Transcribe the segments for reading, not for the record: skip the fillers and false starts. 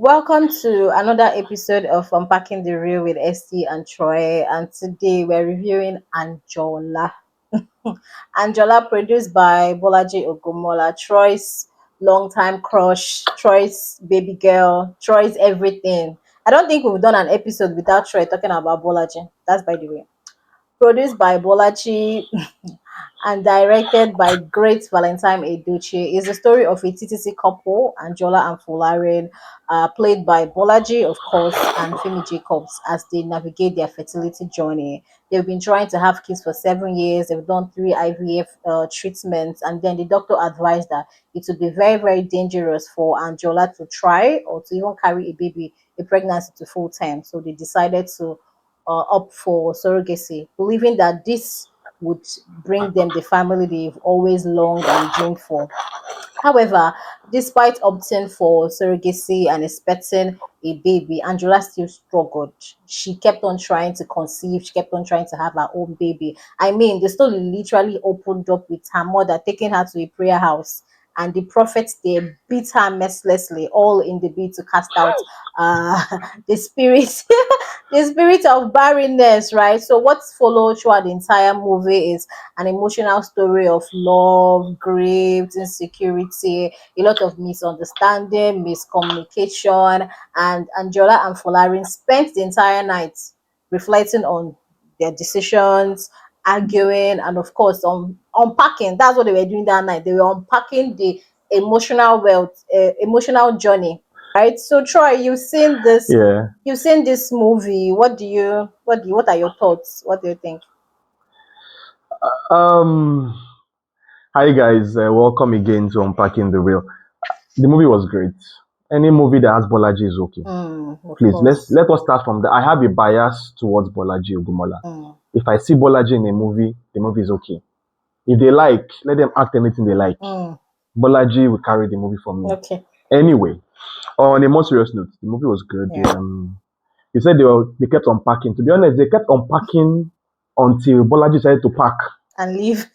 Welcome to another episode of Unpacking the Reel with ST and Troy. And today we're reviewing Anjola. Anjola, produced by Bolaji Ogunmola, Troy's longtime crush, Troy's baby girl, Troy's everything. I don't think we've done an episode without Troy talking about Bolaji. That's by the way. Produced by Bolaji and directed by great Valentine Edochie, is the story of a TTC couple, Anjola and Folarin, played by Bolaji, of course, and Femi Jacobs, as they navigate their fertility journey. They've been trying to have kids for 7 years. They've done 3 IVF treatments, and then the doctor advised that it would be very, very dangerous for Anjola to try or to even carry a pregnancy to full term. So they decided to opt for surrogacy, believing that this would bring them the family they've always longed and dreamed for. However, despite opting for surrogacy and expecting a baby, Angela still struggled. She kept on trying to conceive, she kept on trying to have her own baby. I mean, the story literally opened up with her mother taking her to a prayer house, and the prophets they beat her mercilessly, all in the bid to cast out uh the spirit the spirit of barrenness, right? So what's followed throughout the entire movie is an emotional story of love, grief, insecurity, a lot of misunderstanding, miscommunication, and Angela and Folarin spent the entire night reflecting on their decisions, arguing, and of course, unpacking. That's what they were doing that night. They were unpacking the emotional journey, right? So, Troy, Yeah. you've seen this movie. What are your thoughts? What do you think? Um. Hi guys. Welcome again to Unpacking the Reel. The movie was great. Any movie that has Bolaji is okay. Of Please course. let us start from there. I have a bias towards Bolaji Ogunmola. Mm, If I see Bolaji in a movie, the movie is okay. If they like, let them act anything they like. mm, Bolaji will carry the movie for me. okay. Anyway, on a more serious note, the movie was good. Yeah. You said they kept unpacking. To be honest, they kept unpacking until Bolaji decided to pack. And leave.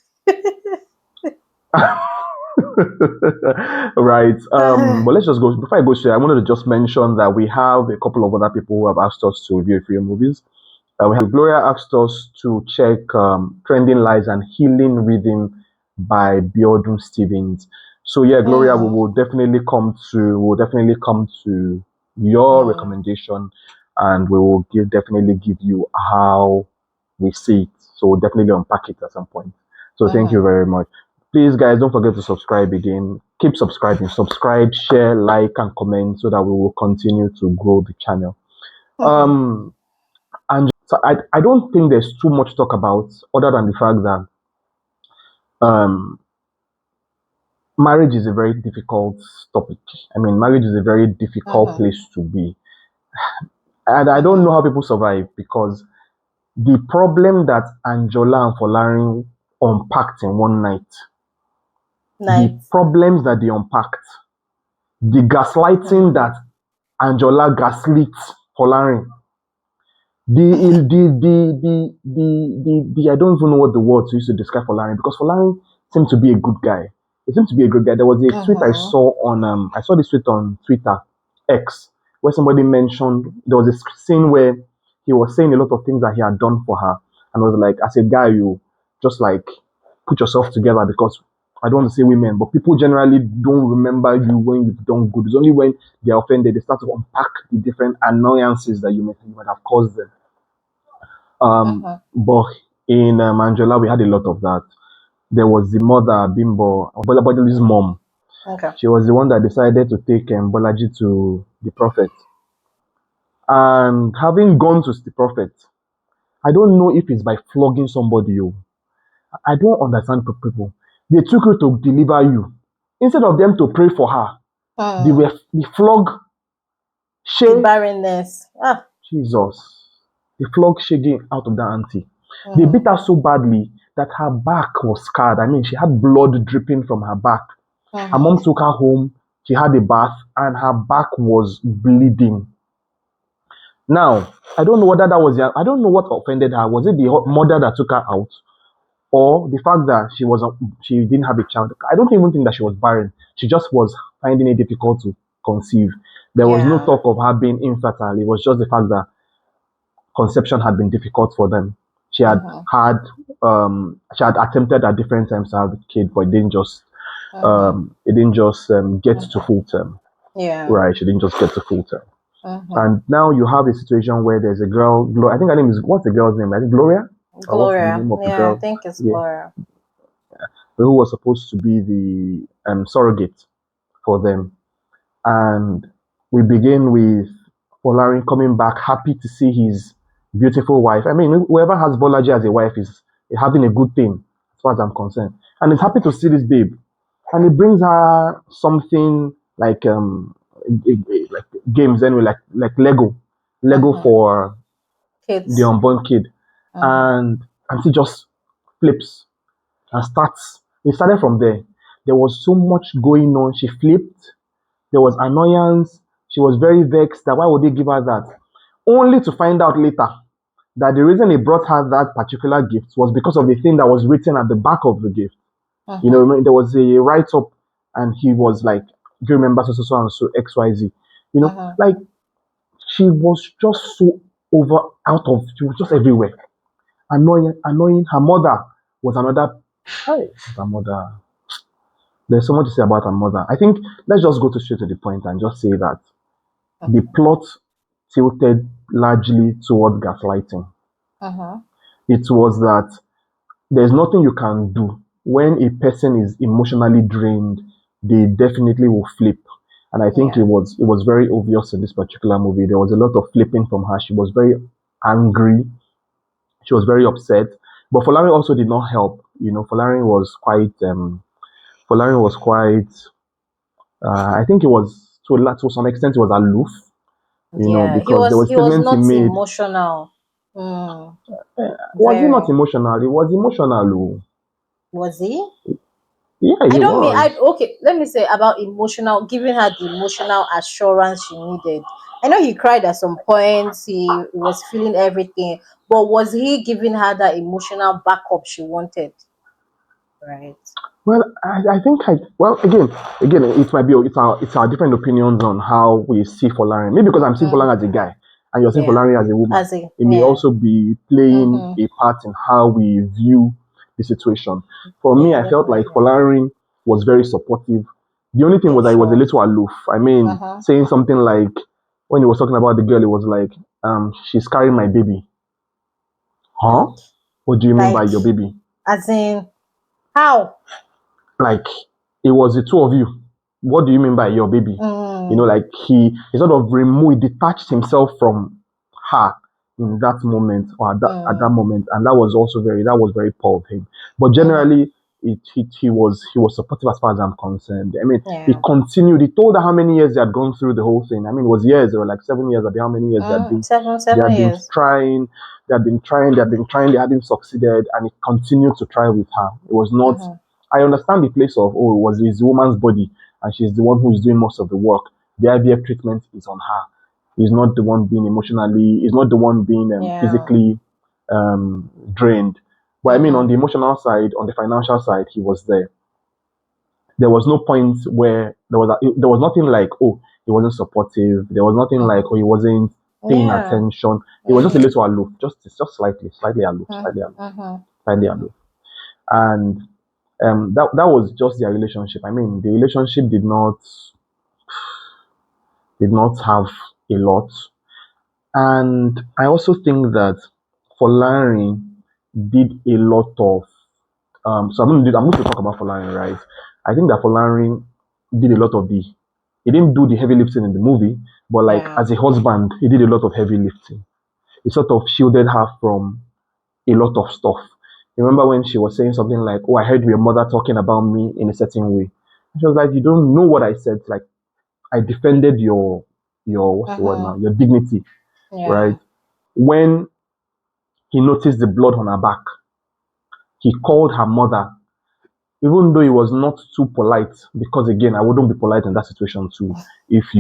Right. But let's just go. Before I go straight, I wanted to just mention that we have a couple of other people who have asked us to review a few movies. We have Gloria asked us to check Trending Lies and Healing Rhythm by Biodun Stevens. So yeah, Gloria, Mm, we will definitely come to your mm, recommendation, and we will definitely give you how we see it. So we'll definitely unpack it at some point. So thank you mhm, very much. Please, guys, don't forget to subscribe again. Keep subscribing. Subscribe, share, like, and comment so that we will continue to grow the channel. mhm, Um, and so I don't think there's too much to talk about other than the fact that um, marriage is a very difficult topic. I mean, marriage is a very difficult mhm, place to be. And I don't know mhm. how people survive because the problem that Anjola and Folarin unpacked in one night, the Night. problems that they unpacked, the gaslighting Mhm, that Anjola gaslit Folarin, the I don't even know what the word to use to describe Folarin because Folarin seemed to be a good guy. He seemed to be a good guy. There was a tweet I mhm, saw on I saw this tweet on Twitter X where somebody mentioned there was a scene where he was saying a lot of things that he had done for her and was like, as a guy, you just like put yourself together because I don't want to say women, but people generally don't remember you when you've done good. It's only when they're offended they start to unpack the different annoyances that you might have caused them. mhm. But in Anjola, we had a lot of that. There was the mother, Bimbo, Bolaji's mom. Okay. She was the one that decided to take Bolaji to the prophet. And having gone to the prophet, I don't know if it's by flogging somebody. Oh. I don't understand people. They took her to deliver you. Instead of them to pray for her, they flog The Shay. barrenness. Jesus. They flogged Shaggy out of that auntie. They Mhm, beat her so badly that her back was scarred. I mean, she had blood dripping from her back. Her mhm, mom took her home. She had a bath, and her back was bleeding. Now, I don't know whether that was I don't know what offended her. Was it the mother that took her out, or the fact that she didn't have a child? I don't even think that she was barren. She just was finding it difficult to conceive. There was no Yeah. talk of her being infertile. It was just the fact that conception had been difficult for them. She had Mhm. had she had attempted at different times to have a kid, but Mhm. it didn't just get to Mhm. full term. Yeah. Right, she didn't just get to full term. Mhm. And now you have a situation where there's a girl, I think her name is, what's the girl's name? I think Gloria? Or what's the Gloria. name of the Yeah, I girl? think it's Yeah, Gloria. who was supposed to be the surrogate for them. And we begin with Folarin coming back, happy to see his beautiful wife. I mean, whoever has Bolaji as a wife is having a good thing, as far as I'm concerned. And he's happy to Mhm. see this babe. And it brings her something like like games anyway, like Lego Mhm. for the Kids. unborn kid. Mhm. And she just flips and starts. It started from there. There was so much going on. She flipped. There was annoyance. She was very vexed that why would they give her that? Only to find out later that the reason he brought her that particular gift was because of the thing that was written at the back of the gift. You know, Mhm. there was a write up, and he was like, "Do you remember so and so XYZ?" You know, Mhm. like she was just so over out of, she was just everywhere, annoying. Her mother was another. Hi, her mother. There's so much to say about her mother. I think let's just go to straight to the point and just say that the Mhm. plot tilted largely toward gaslighting. Mhm. It was that there's nothing you can do when a person is emotionally drained. They definitely will flip, and I think Yeah. it was very obvious in this particular movie. There was a lot of flipping from her. She was very angry. She was very upset. But Folarin also did not help. You know, Folarin was quite. I think it was to some extent it was aloof. You know, Yeah. He because there was was he was statements he not made. emotional. Mm. Was he not Very. emotional? He was emotional. Oh. Was he? Yeah, I he don't mean I was. okay, let me say about emotional, giving her the emotional assurance she needed. I know he cried at some points, he was feeling everything, but was he giving her that emotional backup she wanted? Right. Well, I think again, it might be it's our different opinions on how we see Folarin. Maybe because I'm seeing Folarin as a Mm-hmm. guy and you're seeing Yeah. Folarin as a woman, As a it may yeah. also be playing Mm-hmm. a part in how we view the situation. For me, Yeah, I felt like definitely. Folarin was very supportive. The only thing For was that he was a sure. little aloof. I mean, Uh-huh. saying something like when he was talking about the girl, it was like, she's carrying my baby. Huh? Like What do you mean by like your baby? as in how? Like it was the two of you. What do you mean by your baby? You know, Mm, like he sort of removed, detached himself from her in that moment or at that mm, moment, and that was very poor of him. But mm-hmm. generally, he was supportive as far as I'm concerned. I mean, he Yeah. continued. He told her how many years they had gone through the whole thing. I mean, it was years. There were like 7 years. About how many years Mm, they seven had been years. trying. They had been trying. They hadn't succeeded, and he continued to try with her. It was not. Mm-hmm. I understand the place of, oh, it was his woman's body and she's the one who is doing most of the work. The IVF treatment is on her. He's not the one being emotionally, he's not the one being Yeah. physically drained. But I mean, on Mm-hmm. the emotional side, on the financial side, he was there. There was no point where there was nothing like, oh, he wasn't supportive. There was nothing like, Mm-hmm. oh, he wasn't paying Yeah. attention. He was just a Mm-hmm. little aloof, just slightly aloof, Mm-hmm. slightly Mm-hmm. aloof. And that was just their relationship. I mean, the relationship did not have a lot, and I also think that Folarin did a lot of. I'm going to talk about Folarin, right? I think that Folarin did a lot of the. He didn't do the heavy lifting in the movie, but like Yeah. as a husband, he did a lot of heavy lifting. He sort of shielded her from a lot of stuff. Remember when she was saying something like, "Oh, I heard your mother talking about me in a certain way." She was like, "You don't know what I said. Like, I defended your what's the word now? Mm-hmm. Your dignity, right?" Yeah. When he noticed the blood on her back, he called her mother, even though he was not too polite. Because again, I wouldn't be polite in that situation too. If Mm-hmm.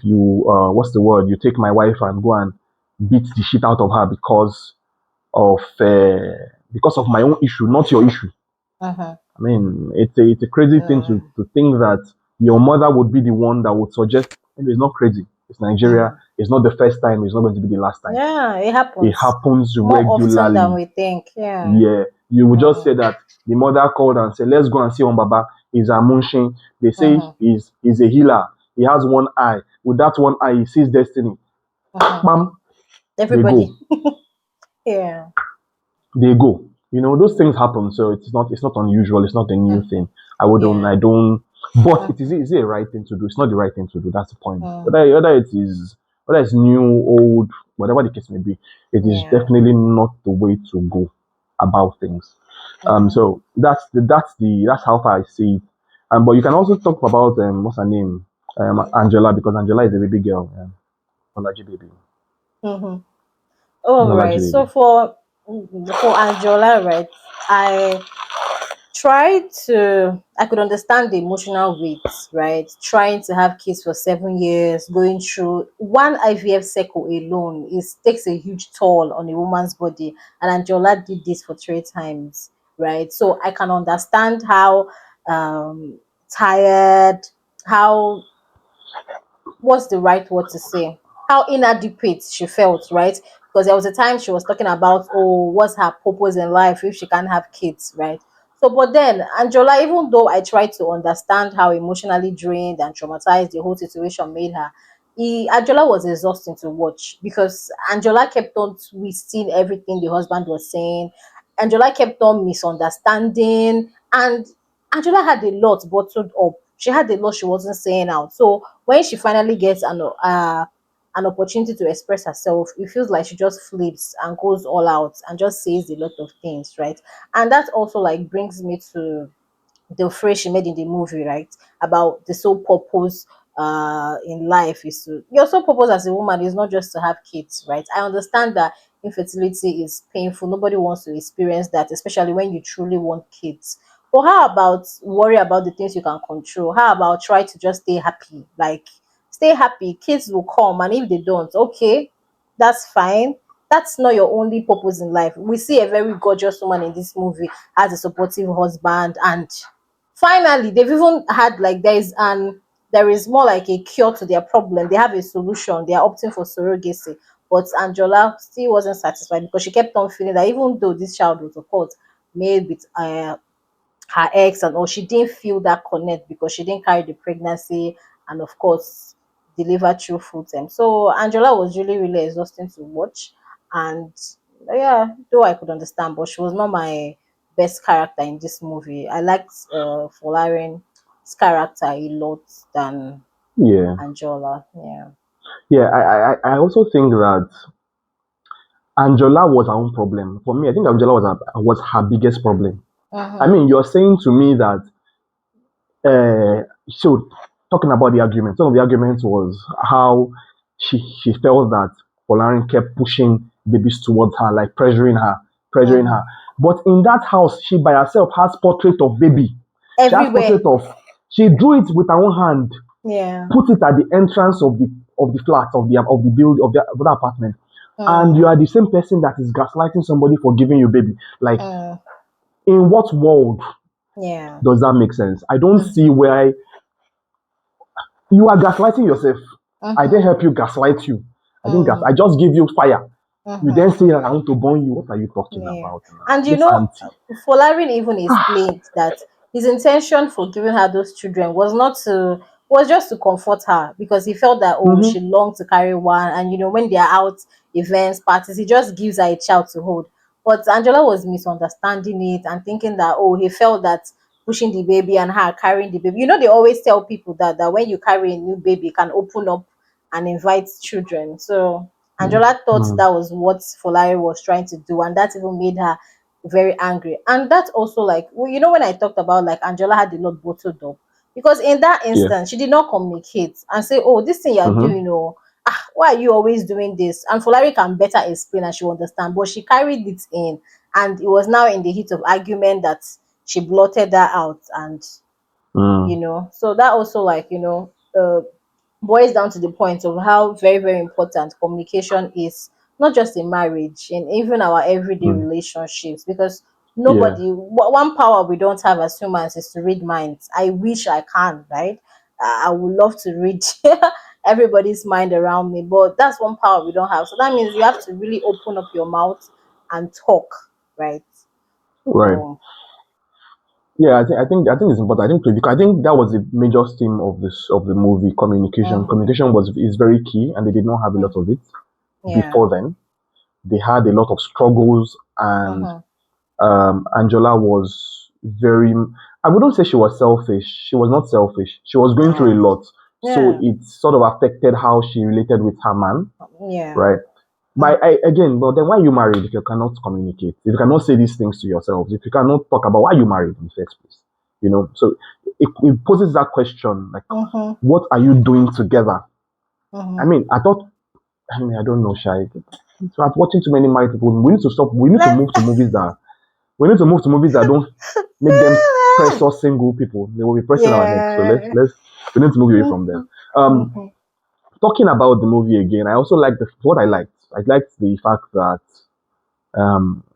you what's the word? You take my wife and go and beat the shit out of her because of my own issue, not your issue. Mm-hmm. I mean, it's a crazy thing No. to think that your mother would be the one that would suggest, maybe it's not crazy. It's Nigeria. Mm. It's not the first time. It's not going to be the last time. Yeah, it It happens happens more often than regularly. we think. Yeah. Yeah, you would just say Mm. that the mother called and said, "Let's go and see Baba. He's a munshin." They say Mm-hmm. he's a healer. He has one eye. With that one eye, he sees destiny. Mm-hmm. Bam, they Everybody. go. Yeah. They go. Those things happen, so it's not unusual. It's not a new Mm-hmm. thing. I Yeah. don't. But Mm-hmm. is it a right thing to do? It's not the right thing to do. That's the point. Mm. Whether it's new, old, whatever the case may be, it is Yeah. definitely not the way to go about things. Mm. So that's how far I see it. But you can also talk about what's her name, Angela, because Angela is a baby girl, Bolaji baby, Mm-hmm. All Bolaji right. baby. So for Anjola, right? I I could understand the emotional weight, right? Trying to have kids for 7 years, going through one IVF cycle alone is takes a huge toll on a woman's body. And Anjola did this for 3 times, right? So I can understand how tired, how what's the right word to say? How inadequate she felt, right? Because there was a time she was talking about, oh, what's her purpose in life if she can't have kids, right? So, but then Angela, even though I tried to understand how emotionally drained and traumatized the whole situation made her, Angela was exhausting to watch because Angela kept on twisting everything the husband was saying. Angela kept on misunderstanding, and Angela had a lot bottled up. She had a lot she wasn't saying out. So when she finally gets an opportunity to express herself, it feels like she just flips and goes all out and just says a lot of things, right? And that also like brings me to the phrase she made in the movie, right? About the sole purpose in life is to your sole purpose as a woman is not just to have kids, right? I understand that infertility is painful. Nobody wants to experience that, especially when you truly want kids. But how about worry about the things you can control? How about try to just stay happy? Like stay happy, kids will come, and if they don't, okay, that's fine. That's not your only purpose in life. We see a very gorgeous woman in this movie has a supportive husband, and finally they've even had like there is more like a cure to their problem. They have a solution. They are opting for surrogacy. But Angela still wasn't satisfied because she kept on feeling that even though this child was, of course, made with her ex and all, she didn't feel that connect because she didn't carry the pregnancy and, of course, deliver through full time. So Angela was really, really exhausting to watch. And yeah, though I could understand, but she was not my best character in this movie. I liked Folarin's character a lot than Yeah, Angela. Yeah. yeah. I also think that Angela was her own problem. For me, I think Angela was her biggest problem. I Mm-hmm. mean, you're saying to me that so talking about the argument, some of the arguments was how she felt that Olarin kept pushing babies towards her, like pressuring her. Mm-hmm. But in that house, she by herself has portrait of baby. She has Everywhere. portrait of. She drew it with her own hand, Yeah. put it at the entrance of the flat of the build of the apartment, and you Mm, are the same person that is gaslighting somebody for giving you baby. Like, mm, in what world yeah. does that make sense? I don't Mm, see where you are gaslighting yourself. I didn't mm-hmm. help you gaslight you. I Mm, just give you fire. You then mm-hmm. say that I want to burn you. What are you talking Yeah. about now? And This auntie. Folarin even explained that his intention for giving her those children was just to comfort her because he felt that oh Mm-hmm. she longed to carry one, and when they are out events, parties, he just gives her a child to hold. But Angela was misunderstanding it and thinking that oh he felt that pushing the baby and her carrying the baby. They always tell people that when you carry a new baby, it can open up and invite children. So Angela thought Mm-hmm. that was what Folari was trying to do, and that even made her very angry. And that also, like, when I talked about like Angela had a lot bottled up, because in that Yeah. instance, she did not communicate and say, "Oh, this thing you're Mm-hmm. doing, why are you always doing this?" And Folari can better explain and she will understand, but she carried it in, and it was now in the heat of argument that she blotted that out, and Mm. so that also like boils down to the point of how very, very important communication is, not just in marriage, in even our everyday Mm. relationships. Because Yeah. one power we don't have as humans is to read minds. I wish I can, right? I would love to read everybody's mind around me, but that's one power we don't have. So that means you have to really open up your mouth and talk, right? Right. So, Yeah, I think it's important. I think because I think that was the major theme of the movie. Communication. mm-hmm, Communication is very key, and they did not have a lot of it yeah, before then. They had a lot of struggles, and mm-hmm, Anjola was very. I wouldn't say she was selfish. She was not selfish. She was going through yeah, a lot, so yeah, it sort of affected how she related with her man, yeah, right? But again, but then why you married if you cannot communicate? If you cannot say these things to yourselves, if you cannot talk about why you married in the first place, So it poses that question like, mm-hmm, what are you doing together? I mm-hmm. mean, I thought, I mean, I don't know, Shai. So I'm watching too many married people. We need to stop. We need to Let move to movies that don't make them press us single people. They will be pressing our necks. So yeah, we need to move away from them. mm-hmm, Um, mm-hmm, talking about the movie again, I also like what I liked. I liked the fact that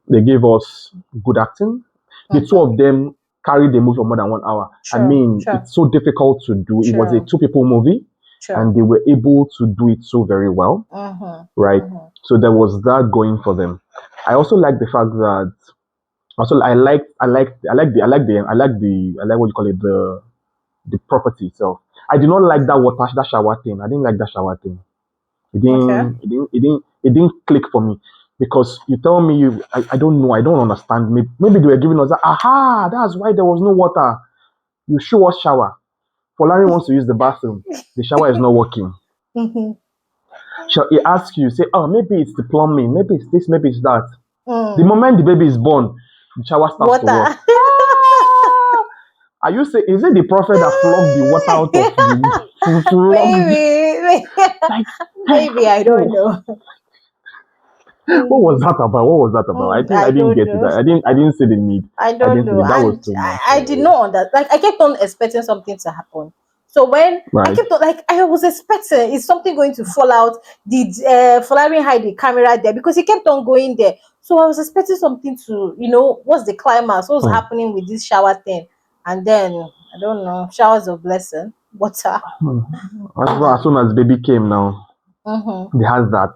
they gave us good acting. The two mm-hmm. of them carried the movie for more than 1 hour. I Sure, mean, sure, it's so difficult to do. It was a sure, two-people movie, sure. and they were able to do it so very well, Mm-hmm, right? mm-hmm. So there was that going for them. I also like the fact that also I like what you call it, the property itself. I did not like that shower thing. I didn't like that shower thing. Okay. It didn't click for me because you tell me I don't know, I don't understand. Maybe they were giving us that, aha, that's why there was no water. You show us shower. Polari wants to use the bathroom. The shower is not working. Mm-hmm. Shall he ask you, say, oh, maybe it's the plumbing, maybe it's this, maybe it's that. The Mm. moment the baby is born, the shower starts to work. Water. Ah! Are you say is it the prophet that flogged the water out of the flogged Maybe, like hey, maybe I don't whoa. know. What was Mm, that about? What was that about? I I didn't don't get it. know. I didn't see the need. I I don't didn't see know. it. That was And too much. I did not understand. Like, I kept on expecting something to happen. So when I Right. kept on, like, I was expecting, is something going to fall out? Did Folarin hide the camera there? Because he kept on going there. So I was expecting something to, what's the climax? What's Hmm. happening with this shower thing? And then, I don't know, showers of blessing, water. Hmm. As Mm. soon as baby came now, Mm-hmm. they has that.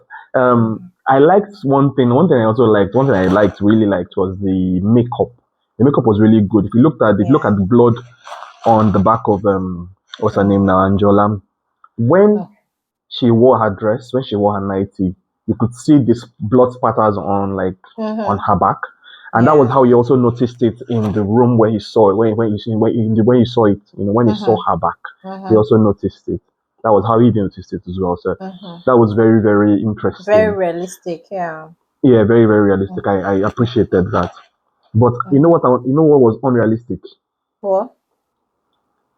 I liked one thing. One thing I liked, really liked, was the makeup. The makeup was really good. If you look Yeah. at the blood on the back of what's her name Mm-hmm. now, Anjola, when she wore her dress, when she wore her nightie, you could see these blood spatters on Mm-hmm. her back, and that was Yeah. how he also noticed it in the room where he saw it. When he saw it, when he saw Mm-hmm. her back, he Mm-hmm. also noticed it. That was how he noticed it as well. So Mm-hmm. that was very very Very interesting. realistic. Yeah. Yeah, very very realistic. Mm-hmm. I appreciated that. But Mm-hmm. you know what was unrealistic? What?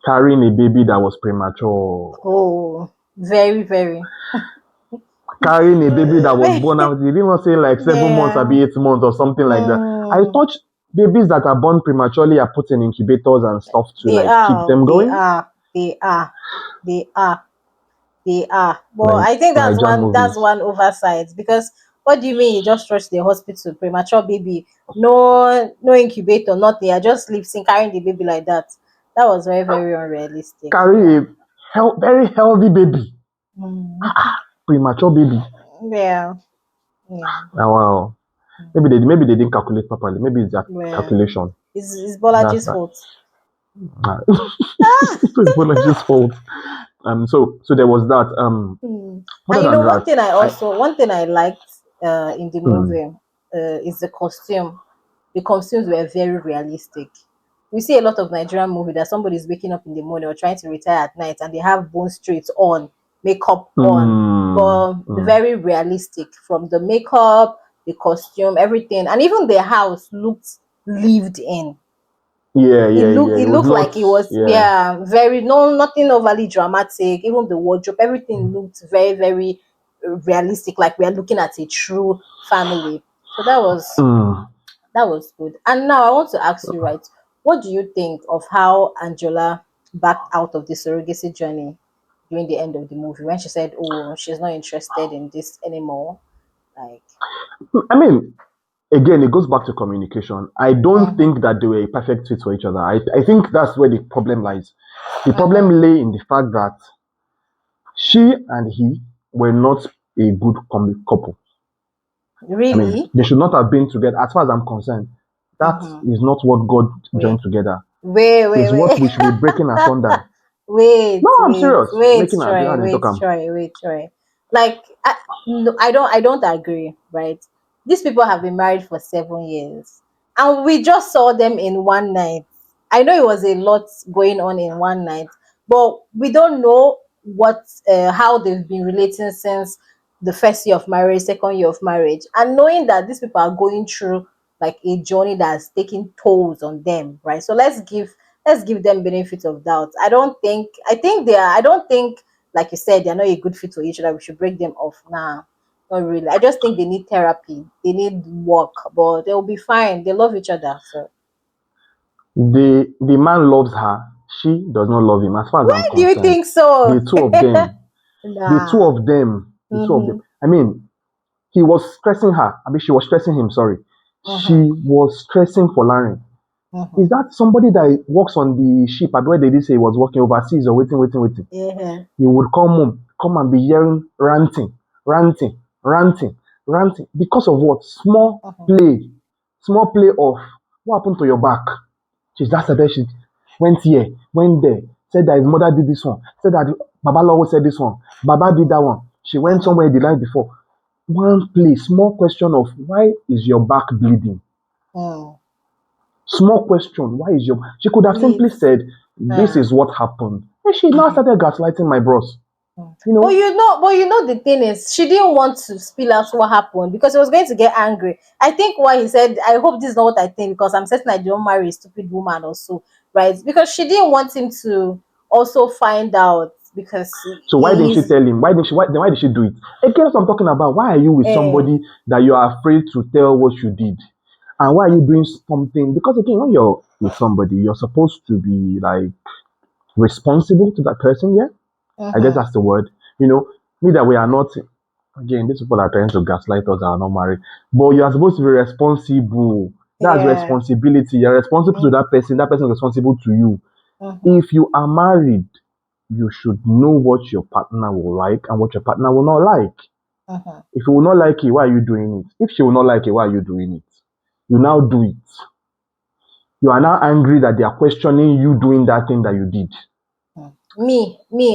Carrying a baby that was premature. Oh, very, very. Carrying a baby that was born out, they didn't even say like 7 months or Yeah. 8 months or something like that. I Mm, thought babies that are born prematurely are put in incubators and stuff to they like keep are. them They going. are. They are. They are. They are. But Like I think that's Niger one. That's movies. one oversight, because what do you mean? You just rush the hospital, premature baby, no, no incubator, nothing. I just sleep, carrying the baby like that. That was very, very unrealistic. Carry Yeah. a very healthy baby, Mm. premature baby. Yeah. Yeah. Ah, wow. Maybe they didn't calculate properly. Maybe it's their Well, calculation. it's That's Bolaji's that. fault. Ah, it's Bolaji's fault. So there was that. Hmm. Other And than that, one thing I liked in the hmm, movie is the costume. The costumes were very realistic. We see a lot of Nigerian movie that somebody's waking up in the morning or trying to retire at night and they have bone straight on, makeup on, hmm, but hmm. very realistic, from the makeup, the costume, everything, and even the house looked lived in. Yeah, it yeah, looked yeah. it It was looked not. like it was, Yeah. yeah, very, no, nothing overly dramatic. Even the wardrobe, everything looked very, very realistic, like we are looking at a true family. So Hmm. that was good. And now I want to ask you, right, what do you think of how Angela backed out of the surrogacy journey during the end of the movie, when she said, oh, she's not interested in this anymore? Like, I mean, again, it goes back to communication. I don't Mm-hmm. think that they were a perfect fit for each other. I think that's where the problem lies. The Mm-hmm. problem lay in the fact that she and he were not a good couple. I mean, Really? they should not have been together. As far as I'm concerned, that Mm-hmm. is not what God joined Wait, together. wait, wait, It's what wait. we should be breaking asunder. Wait, No, I'm wait, serious. wait, Making a Troy, and wait, talk am. Troy, wait, Troy. Like, no, I don't agree, right? These people have been married for 7 years, and we just saw them in one night. I know it was a lot going on in one night, but we don't know how they've been relating since the first year of marriage, second year of marriage, and knowing that these people are going through like a journey that's taking tolls on them, right? So let's give them benefit of doubt. I don't think, like you said, they're not a good fit for each other. We should break them off. Nah, not really. I just think they need therapy. They need work, but they'll be fine. They love each other. So The man loves her. She does not love him. As far as I'm why do you concerned, think so? the two of them, the two Nah. of them, the two of them. Mm-hmm. I mean, he was stressing her. I mean, she was stressing him. Sorry, Mm-hmm. she was stressing for Larry. Mm-hmm. Is that somebody that works on the ship? At where they did say he was working overseas or waiting? Yeah. He would come home, come and be hearing ranting, ranting, ranting. Because of what? Mm-hmm. Small play of what happened to your back. She's that said she went here, went there, said that his mother did this one, said that Baba Lawo said this one, Baba did that one. She went Mm-hmm. somewhere the night before. One place, small question of why is your back bleeding? Mm. Small question, why is your she could have simply Please. said, this is what happened. And she now Mhm. started gaslighting my bros. You But know, the thing is, she didn't want to spill out what happened because he was going to get angry. I think why he said, "I hope this is not what I think," because I'm certain I don't marry a stupid woman or so, right? Because she didn't want him to also find out because so why didn't she he's tell him? Why did she do it? Again, that's what I'm talking about. Why are you with eh, somebody that you are afraid to tell what you did? And why are you doing something? Because again, when you're with somebody, you're supposed to be like responsible to that person, yeah? I guess mhm. that's the word. You know, me that we are not again, these people are trying to gaslight us that are not married. But you are supposed to be responsible. That's Yeah. responsibility. You're responsible to Mhm. that person is responsible to you. Mhm. If you are married, you should know what your partner will like and what your partner will not like. Mhm. If you will not like it, why are you doing it? If she will not like it, why are you doing it? You now do it. You are now angry that they are questioning you doing that thing that you did.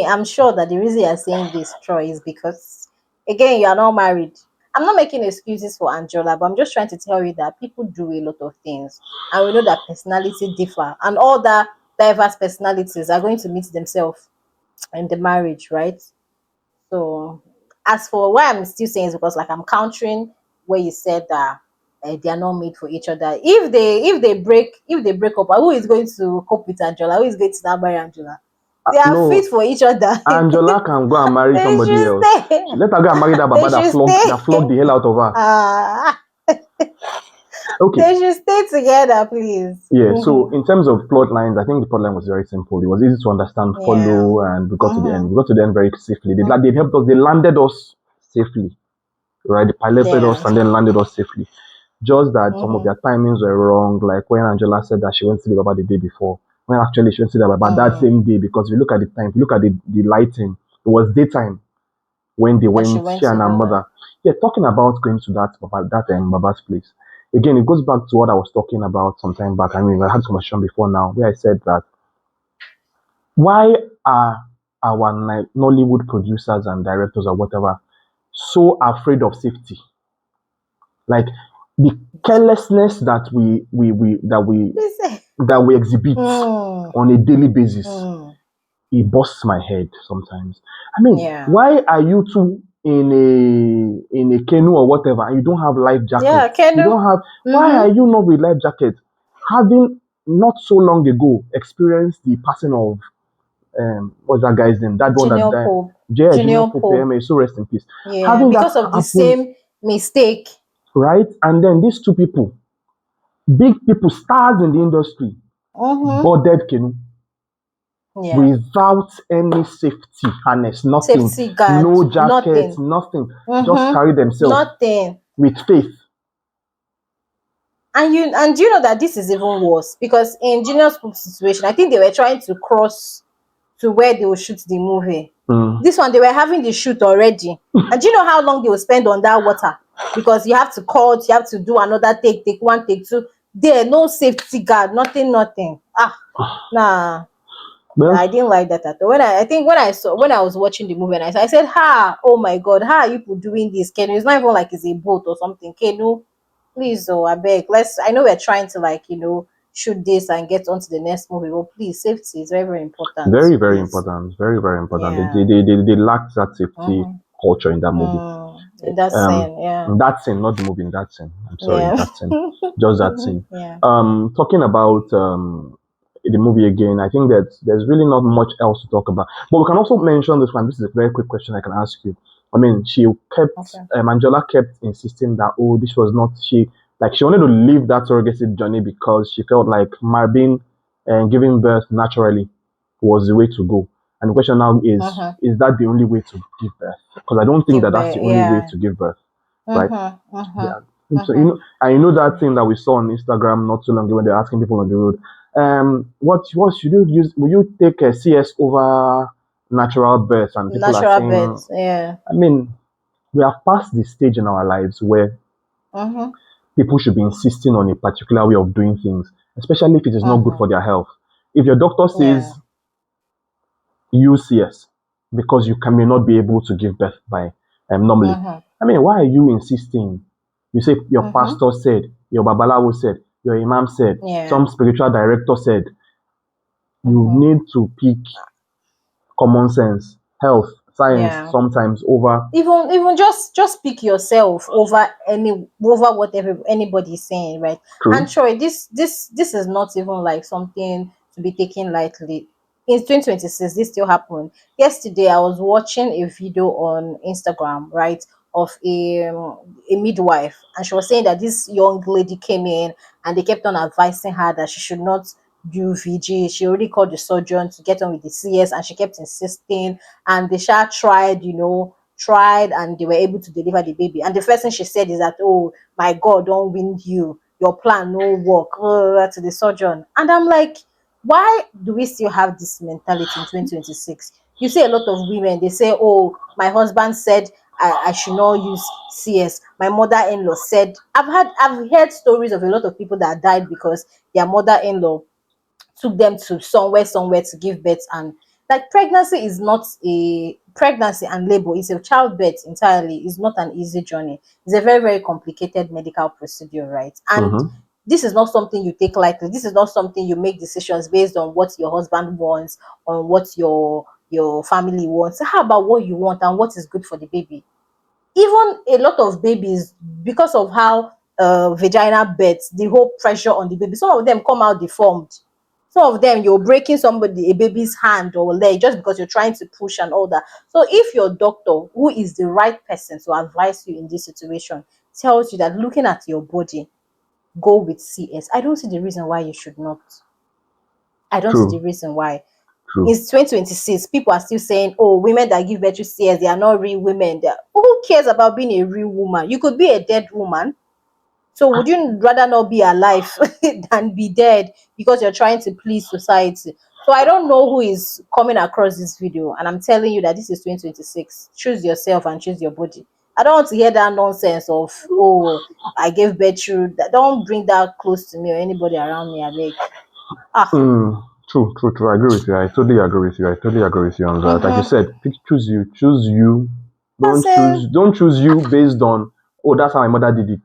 I'm sure that the reason you're saying this, Troy, is because again, you are not married. I'm not making excuses for Anjola, but I'm just trying to tell you that people do a lot of things, and we know that personality differ, and all that diverse personalities are going to meet themselves in the marriage, right? So, as for why I'm still saying is because, like, I'm countering where you said that they are not made for each other. If they break up, who is going to cope with Anjola? Who is going to now marry Anjola? They are fit No, for each other. Angela can go and marry They somebody should else. stay. Let her go and marry that They baba should that flogged stay. the hell out of her. Ah, Okay, they should stay together, please. yeah. So in terms of plot lines, I think the plot line was very simple. It was easy to understand, Yeah. follow, and we got to the end. Mm-hmm. We got to the end very safely. They Mm-hmm. helped us. They landed us safely, right? They piloted us Yeah. and then landed us safely. Just that some of Mm-hmm. their timings were wrong. Like when Angela said that she went to sleep about the day before, when actually she went to sleep about that Mm. same day. Because if you look at the time, if you look at the lighting, it was daytime when they That she went, went she and her together. mother. Yeah, talking about going to Baba's place. Again, it goes back to what I was talking about some time back. I mean, I had this conversation before now where I said that why are our Nollywood producers and directors or whatever so afraid of safety? Like the carelessness Listen. that we exhibit Mm. on a daily basis, Mm. it busts my head sometimes. I mean, Yeah. why are you two in a canoe or whatever and you don't have life Yeah, jackets? You Kenu. don't have why are Mm-hmm. you not with life jackets? Having not so long ago experienced the passing of what's that guy's name? That one that Junior died. Pope. Yeah, Junior Junior Pope, Pope. so rest in peace. Yeah, Having that because of the happen, same mistake. right? And then these two people, big people, stars in the industry, Mm-hmm. boarded canoe Yeah. without any safety harness, nothing, Safety guard. no jacket, Nothing. nothing, just Mm-hmm. carry themselves Nothing. with faith. And you know that this is even worse because in Junior Poop's situation, I think they were trying to cross to where they will shoot the movie. Mm. This one, they were having the shoot already. And do you know how long they will spend on that water? Because you have to cut, you have to do another take one, take two. There, no safety guard, nothing, nothing. Nah. Well, I didn't like that at all. I think when I was watching the movie and I said, "Ha, oh my God, how are you people doing this? Kenu, it's not even like it's a boat or something. Kenu, please, oh, I beg. I know we're trying to shoot this and get onto the next movie, but please, safety is very, very important. very, very Please, important. Very, very important. yeah. They lacked that safety Mm-hmm. culture in that movie. In that Um, scene, yeah, in that scene, not the movie, in that scene. I'm sorry, in yeah, that scene. Just that scene. yeah. Talking about the movie again, I think that there's really not much else to talk about. But we can also mention this one. This is a very quick question I can ask you. I mean, Okay. Angela kept insisting that, oh, this was not, she wanted to leave that surrogacy journey because she felt like being and giving birth naturally was the way to go. And the question now Mm-hmm. is that the only way to give birth? Because I don't think Give that that's the back, only way yeah. to give birth, right? Mm-hmm. Yeah. Mm-hmm. So Mm-hmm. I know that thing that we saw on Instagram not too long ago when they're asking people on the road, what should you use? Will you take a CS over natural birth? And people are Natural saying, birth, yeah. I mean, we have passed the stage in our lives where Mm-hmm. people should be insisting on a particular way of doing things, especially if it is not good Mm-hmm. for their health. If your doctor Yeah. says use CS because may not be able to give birth by normally. Mm-hmm. I mean, why are you insisting? You say your Mm-hmm. pastor said, your babalawo said, your imam said, Yeah. some spiritual director said. You Mm-hmm. need to pick common sense, health, science Yeah. sometimes over Even just pick yourself over whatever anybody's saying, right? And true. Troy, this is not even like something to be taken lightly. In 2026, this still happened. Yesterday I was watching a video on Instagram, right, of a midwife, and she was saying that this young lady came in and they kept on advising her that she should not do VG. She already called the surgeon to get on with the CS, and she kept insisting, and the child tried and they were able to deliver the baby. And the first thing she said is that, oh my God, don't win you. Your plan no work to the surgeon. And I'm like, why do we still have this mentality in 2026? You see a lot of women, they say, oh, my husband said I should not use CS. My mother-in-law said, I've heard stories of a lot of people that died because their mother-in-law took them to somewhere to give birth. And like, pregnancy is not a pregnancy and labor is a childbirth entirely is not an easy journey. It's a very, very complicated medical procedure, right? And Mm-hmm. this is not something you take lightly. This is not something you make decisions based on what your husband wants, on what your family wants. How about what you want and what is good for the baby? Even a lot of babies, because of how vaginal births, the whole pressure on the baby, some of them come out deformed. Some of them, you're breaking a baby's hand or leg just because you're trying to push and all that. So if your doctor, who is the right person to advise you in this situation, tells you that looking at your body, go with CS, I don't see the reason why you should not. I don't see the True, reason why. true. It's 2026. People are still saying, oh, women that give birth to CS, they are not real women. Who cares about being a real woman? You could be a dead woman. So would you rather not be alive than be dead because you're trying to please society? So I don't know who is coming across this video, and I'm telling you that this is 2026. Choose yourself and choose your body. I don't want to hear that nonsense of, oh, I gave birth to. Don't bring that close to me or anybody around me, I beg. Ah. True, true, true. I agree with you. I totally agree with you. I totally agree with you on that. Like you Mm-hmm. said, choose you. Choose you. That's it. Don't choose you based on, oh, that's how my mother did it.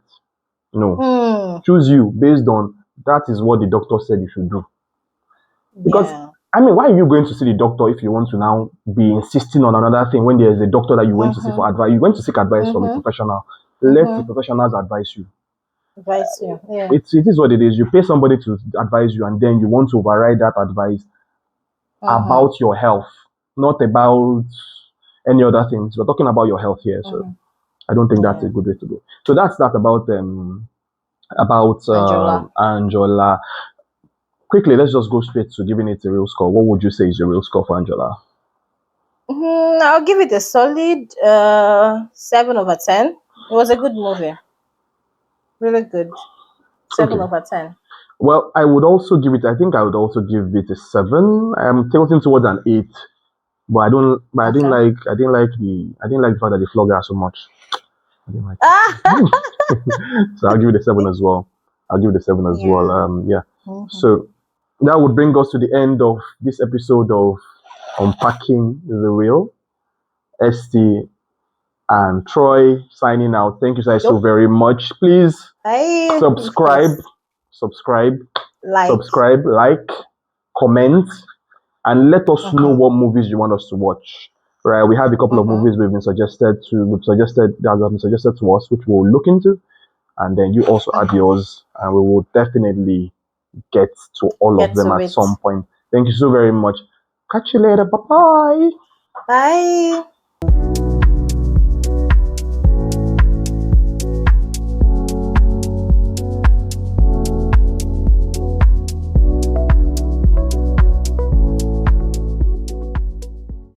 No. Hmm. Choose you based on that is what the doctor said you should do. Because Yeah. I mean, why are you going to see the doctor if you want to now be insisting on another thing when there is a doctor that you went to see Mm-hmm. for advice? You went to seek advice from a Mm-hmm. professional. Let the Mm-hmm. professionals advise you. Advise you. Yeah. It is what it is. You pay somebody to advise you, and then you want to override that advice Mm-hmm. about your health, not about any other things. We're talking about your health here, so Mm-hmm. I don't think that's a Yeah. good way to go. So that's that about Anjola. Anjola. Quickly, let's just go straight to giving it a real score. What would you say is your real score for Anjola? I'll give it a solid 7/10. It was a good movie. Really good. Seven Okay. over 10. Well, I would also give it. I think I would also give it a 7. I'm tilting towards an 8, but I don't. But I didn't Okay. like. I didn't like the. I didn't like the fact that they flogged her so much. I didn't like Ah! it. So I'll give it a 7 as well. I'll give it a 7 as well. Yeah. Yeah. Mm-hmm. So that would bring us to the end of this episode of Unpacking the Reel. ST and Troy signing out. Thank you guys so Yup. very much. Please Hey, subscribe, yes. subscribe, Like. subscribe, like, comment, and let us know Mm-hmm. what movies you want us to watch. Right, we have a couple of Mm-hmm. movies that have been suggested to us, which we'll look into, and then you also add Mm-hmm. yours, and we will definitely get to all of Get them to at it. some point. Thank you so very much. Catch you later. Bye bye. Bye.